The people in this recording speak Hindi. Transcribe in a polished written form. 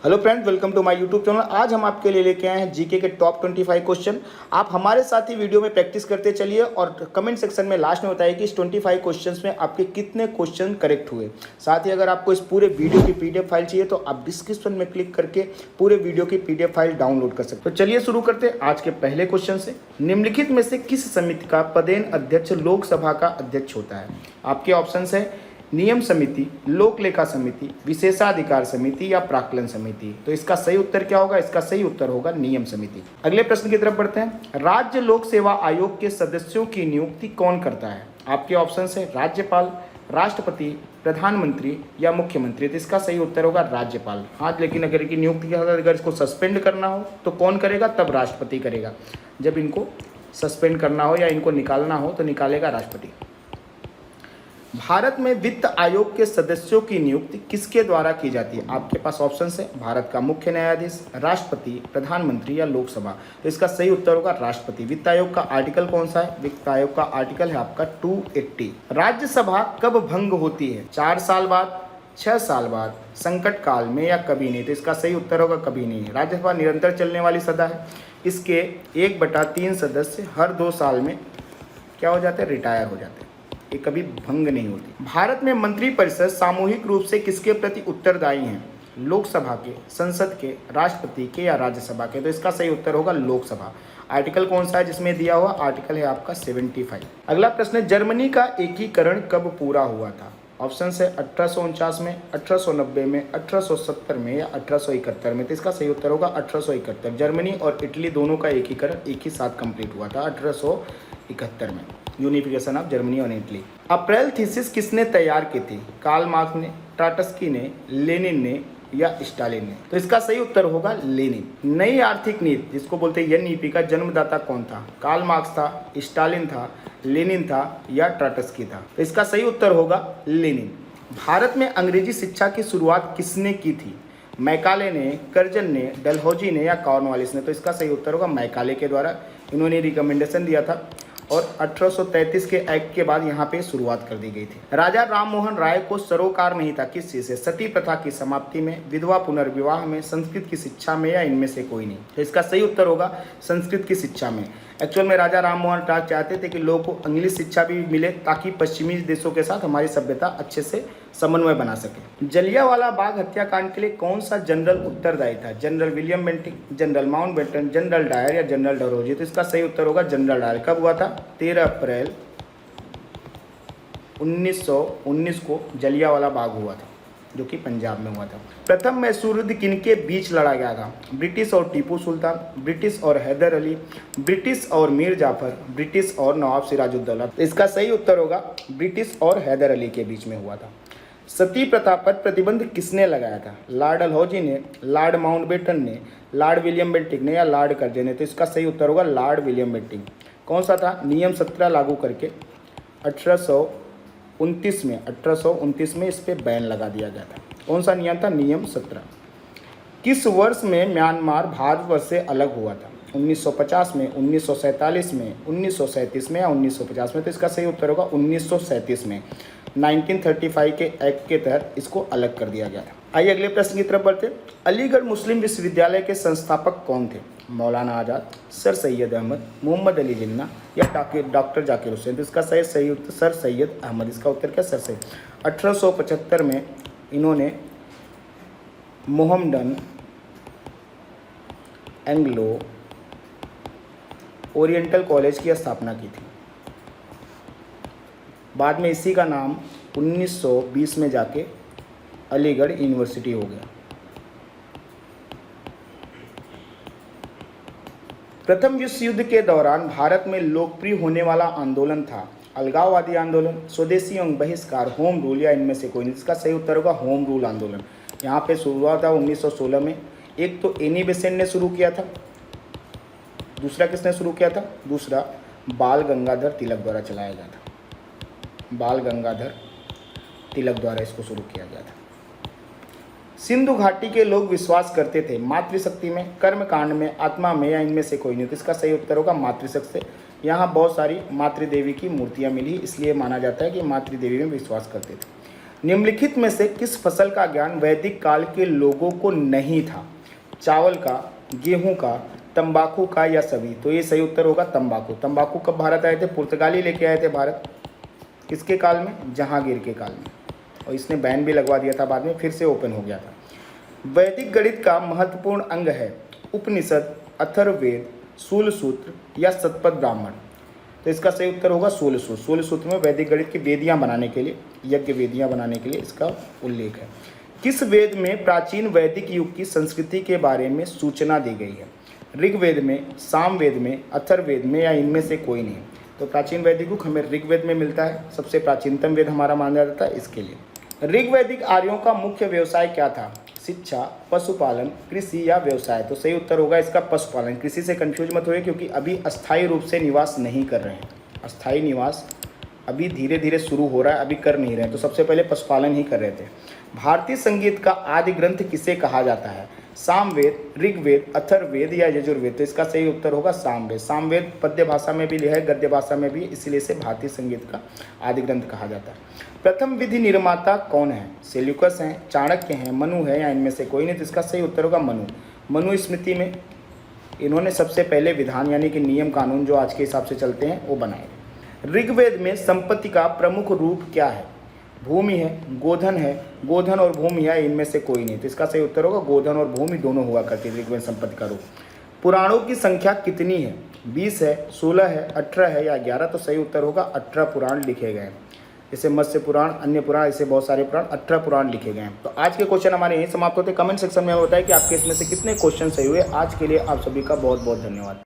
Hello friends, welcome to my YouTube channel. आज हम आपके लिए लेके आए हैं जीके के टॉप 25 क्वेश्चन। आप हमारे साथ ही वीडियो में प्रैक्टिस करते चलिए और कमेंट सेक्शन में लास्ट में बताइए कि इस 25 क्वेश्चंस में आपके कितने क्वेश्चन करेक्ट हुए। साथ ही अगर आपको इस पूरे वीडियो की पीडीएफ फाइल चाहिए तो आप डिस्क्रिप्शन में क्लिक करके पूरे वीडियो की पीडीएफ फाइल डाउनलोड कर सकते हो। तो चलिए शुरू करते हैं आज के पहले क्वेश्चन से। निम्नलिखित में से किस समिति का पदेन अध्यक्ष लोकसभा का अध्यक्ष होता है? आपके ऑप्शन है नियम समिति, लोक लेखा समिति, विशेषाधिकार समिति या प्राक्कलन समिति। तो इसका सही उत्तर क्या होगा? इसका सही उत्तर होगा नियम समिति। अगले प्रश्न की तरफ बढ़ते हैं। राज्य लोक सेवा आयोग के सदस्यों की नियुक्ति कौन करता है? आपके ऑप्शन है राज्यपाल, राष्ट्रपति, प्रधानमंत्री या मुख्यमंत्री। तो इसका सही उत्तर होगा राज्यपाल। हाँ, लेकिन अगर की नियुक्ति अगर इसको सस्पेंड करना हो तो कौन करेगा? तब राष्ट्रपति करेगा। जब इनको सस्पेंड करना हो या इनको निकालना हो तो निकालेगा राष्ट्रपति। भारत में वित्त आयोग के सदस्यों की नियुक्ति किसके द्वारा की जाती है? आपके पास ऑप्शन है भारत का मुख्य न्यायाधीश, राष्ट्रपति, प्रधानमंत्री या लोकसभा। तो इसका सही उत्तर होगा राष्ट्रपति। वित्त आयोग का आर्टिकल कौन सा है? वित्त आयोग का आर्टिकल है आपका 280। राज्यसभा कब भंग होती है? 4 साल बाद, 6 साल बाद, संकट काल में या कभी नहीं। तो इसका सही उत्तर होगा कभी नहीं। राज्यसभा निरंतर चलने वाली सदा है। इसके 1/3 सदस्य हर 2 साल में क्या हो जाते हैं? रिटायर हो जाते हैं। ये कभी भंग नहीं होती। भारत में मंत्रिपरिषद सामूहिक रूप से किसके प्रति उत्तरदायी हैं? लोकसभा के, संसद के, राष्ट्रपति के या राज्यसभा के। तो इसका सही उत्तर होगा लोकसभा। आर्टिकल कौन सा है जिसमें दिया हुआ? आर्टिकल है आपका 75। अगला प्रश्न है, जर्मनी का एकीकरण कब पूरा हुआ था? ऑप्शन है 1849 में, 1890 में, 1870 में या 1871 में। तो इसका सही उत्तर होगा 1871। जर्मनी और इटली दोनों का एकीकरण एक ही साथ कंप्लीट हुआ था 1871 में। यूनिफिकेशन ऑफ जर्मनी और इटली। अप्रैल थीसिस किसने तैयार की थी? कार्ल मार्क्स ने, ट्राटस्की ने, लेनिन ने या स्टालिन ने। तो इसका सही उत्तर होगा लेनिन। नई आर्थिक नीति जिसको बोलते हैं एनईपी का जन्मदाता कौन था? कार्ल मार्क्स था, स्टालिन था, लेनिन था या ट्राटस्की था। तो इसका सही उत्तर होगा लेनिन। भारत में अंग्रेजी शिक्षा की शुरुआत किसने की थी? मैकाले ने, कर्जन ने, डलहौजी ने या कॉर्नवालिस ने। तो इसका सही उत्तर होगा मैकाले के द्वारा। इन्होंने रिकमेंडेशन दिया था और 1833 के एक्ट के बाद यहाँ पे शुरुआत कर दी गई थी। राजा राममोहन राय को सरोकार नहीं था किस चीज से? सती प्रथा की समाप्ति में, विधवा पुनर्विवाह में, संस्कृत की शिक्षा में या इनमें से कोई नहीं। तो इसका सही उत्तर होगा संस्कृत की शिक्षा में। एक्चुअल में राजा राममोहन राय चाहते थे कि लोगों को इंग्लिश शिक्षा भी मिले ताकि पश्चिमी देशों के साथ हमारी सभ्यता अच्छे से समन्वय बना सके। जलियांवाला बाग हत्याकांड के लिए कौन सा जनरल उत्तरदायी था? General William Bentinck, general Mountbatten, general Dyer या जनरल डलहौजी। तो इसका सही उत्तर होगा जनरल डायर। कब हुआ था? 13 अप्रैल 1919 को जलियांवाला बाग हुआ था जो कि पंजाब में हुआ था। प्रथम मैसूर युद्ध किनके बीच लड़ा गया था? ब्रिटिश और टीपू सुल्तान, ब्रिटिश और हैदर अली, ब्रिटिश और मीर जाफर, ब्रिटिश और नवाब सिराजुद्दौला। इसका सही उत्तर होगा ब्रिटिश और हैदर अली के बीच में हुआ था। सती प्रथा पर प्रतिबंध किसने लगाया था? लॉर्ड डलहौजी ने, लॉर्ड माउंटबेटन ने, लॉर्ड विलियम बेंटिक ने या लॉर्ड कर्जन ने। तो इसका सही उत्तर होगा लॉर्ड विलियम बेंटिक। कौन सा था? नियम 17 लागू करके 1829 में इस पे बैन लगा दिया गया था। कौन सा नियम था? नियम 17। किस वर्ष में म्यांमार भारतवर्ष से अलग हुआ था? 1950 में, 1947 में, 1937 में या 1950 में। तो इसका सही उत्तर होगा 1937 में। 1935 के एक्ट के तहत इसको अलग कर दिया गया था। आइए अगले प्रश्न की तरफ बढ़ते। अलीगढ़ मुस्लिम विश्वविद्यालय के संस्थापक कौन थे? मौलाना आज़ाद, सर सैयद अहमद, मोहम्मद अली जिन्ना या डॉक्टर जाकिर हुसैन। तो इसका सही उत्तर सर सैयद अहमद। इसका उत्तर क्या? सर सैयद। 1875 में इन्होंने मोहम्मडन एंग्लो ओरिएंटल कॉलेज की स्थापना की थी। बाद में इसी का नाम 1920 में जाके अलीगढ़ यूनिवर्सिटी हो गया। प्रथम विश्व युद्ध के दौरान भारत में लोकप्रिय होने वाला आंदोलन था अलगाववादी आंदोलन, स्वदेशी एवं बहिष्कार, होम रूल या इनमें से कोई नहीं। इसका सही उत्तर होगा होम रूल आंदोलन। यहाँ पे शुरुआत था 1916 में। एक तो एनी बेसेंट ने शुरू किया था, दूसरा किसने शुरू किया था? दूसरा बाल गंगाधर तिलक द्वारा चलाया गया था। बाल गंगाधर तिलक द्वारा इसको शुरू किया गया था। सिंधु घाटी के लोग विश्वास करते थे मातृशक्ति में, कर्मकांड में, आत्मा में या इनमें से कोई नहीं। तो इसका सही उत्तर होगा मातृशक्ति से। यहाँ बहुत सारी मातृदेवी की मूर्तियाँ मिली, इसलिए माना जाता है कि मातृदेवी में विश्वास करते थे। निम्नलिखित में से किस फसल का ज्ञान वैदिक काल के लोगों को नहीं था? चावल का, गेहूं का, तंबाकू का या सभी? तो ये सही उत्तर होगा तंबाकू। तंबाकू कब भारत आए थे? पुर्तगाली लेके आए थे भारत। किसके काल में? जहांगीर के काल में। और इसने बैन भी लगवा दिया था, बाद में फिर से ओपन हो गया था। वैदिक गणित का महत्वपूर्ण अंग है उपनिषद, अथर्ववेद, शूल सूत्र या शतपथ ब्राह्मण? तो इसका सही उत्तर होगा शूल सूत्र। शूल सूत्र में वैदिक गणित की वेदियां बनाने के लिए, यज्ञ वेदियां बनाने के लिए इसका उल्लेख है। किस वेद में प्राचीन वैदिक युग की संस्कृति के बारे में सूचना दी गई है? ऋग्वेद में, सामवेद में, अथर्ववेद में या इनमें से कोई नहीं? तो प्राचीन वैदिक युग हमें ऋग्वेद में मिलता है, सबसे प्राचीनतम वेद हमारा माना जाता है इसके लिए। ऋग्वैदिक आर्यों का मुख्य व्यवसाय क्या था? शिक्षा, पशुपालन, कृषि या व्यवसाय? तो सही उत्तर होगा इसका पशुपालन। कृषि से कंफ्यूज मत होइए, क्योंकि अभी अस्थायी रूप से निवास नहीं कर रहे हैं। अस्थायी निवास अभी धीरे धीरे शुरू हो रहा है, अभी कर नहीं रहे हैं। तो सबसे पहले पशुपालन ही कर रहे थे। भारतीय संगीत का आदि ग्रंथ किसे कहा जाता है? सामवेद, ऋग्वेद, अथर्ववेद या यजुर्वेद? तो इसका सही उत्तर होगा सामवेद। सामवेद पद्य भाषा में भी है, गद्य भाषा में भी, इसलिए इसे भारतीय संगीत का आदि ग्रंथ कहा जाता है। प्रथम विधि निर्माता कौन है? सेल्यूकस हैं, चाणक्य हैं, मनु है या इनमें से कोई नहीं? तो इसका सही उत्तर होगा मनु। मनु स्मृति में इन्होंने सबसे पहले विधान यानी कि नियम कानून जो आज के हिसाब से चलते हैं वो बनाए। ऋग्वेद में संपत्ति का प्रमुख रूप क्या है? भूमि है, गोधन है, गोधन और भूमि है, इनमें से कोई नहीं? तो इसका सही उत्तर होगा गोधन और भूमि दोनों हुआ करती है ऋग्वेद संपत्ति का रूप। पुराणों की संख्या कितनी है? 20 है, 16 है, 18 है या 11? तो सही उत्तर होगा 18 पुराण लिखे गए हैं। जैसे मत्स्य पुराण, अन्य पुराण, ऐसे बहुत सारे पुराण, 18 पुराण लिखे गए हैं। तो आज के क्वेश्चन हमारे यहीं समाप्त होते हैं। कमेंट सेक्शन में बताएं कि आपके इसमें से कितने क्वेश्चन सही हुए। आज के लिए आप सभी का बहुत बहुत धन्यवाद।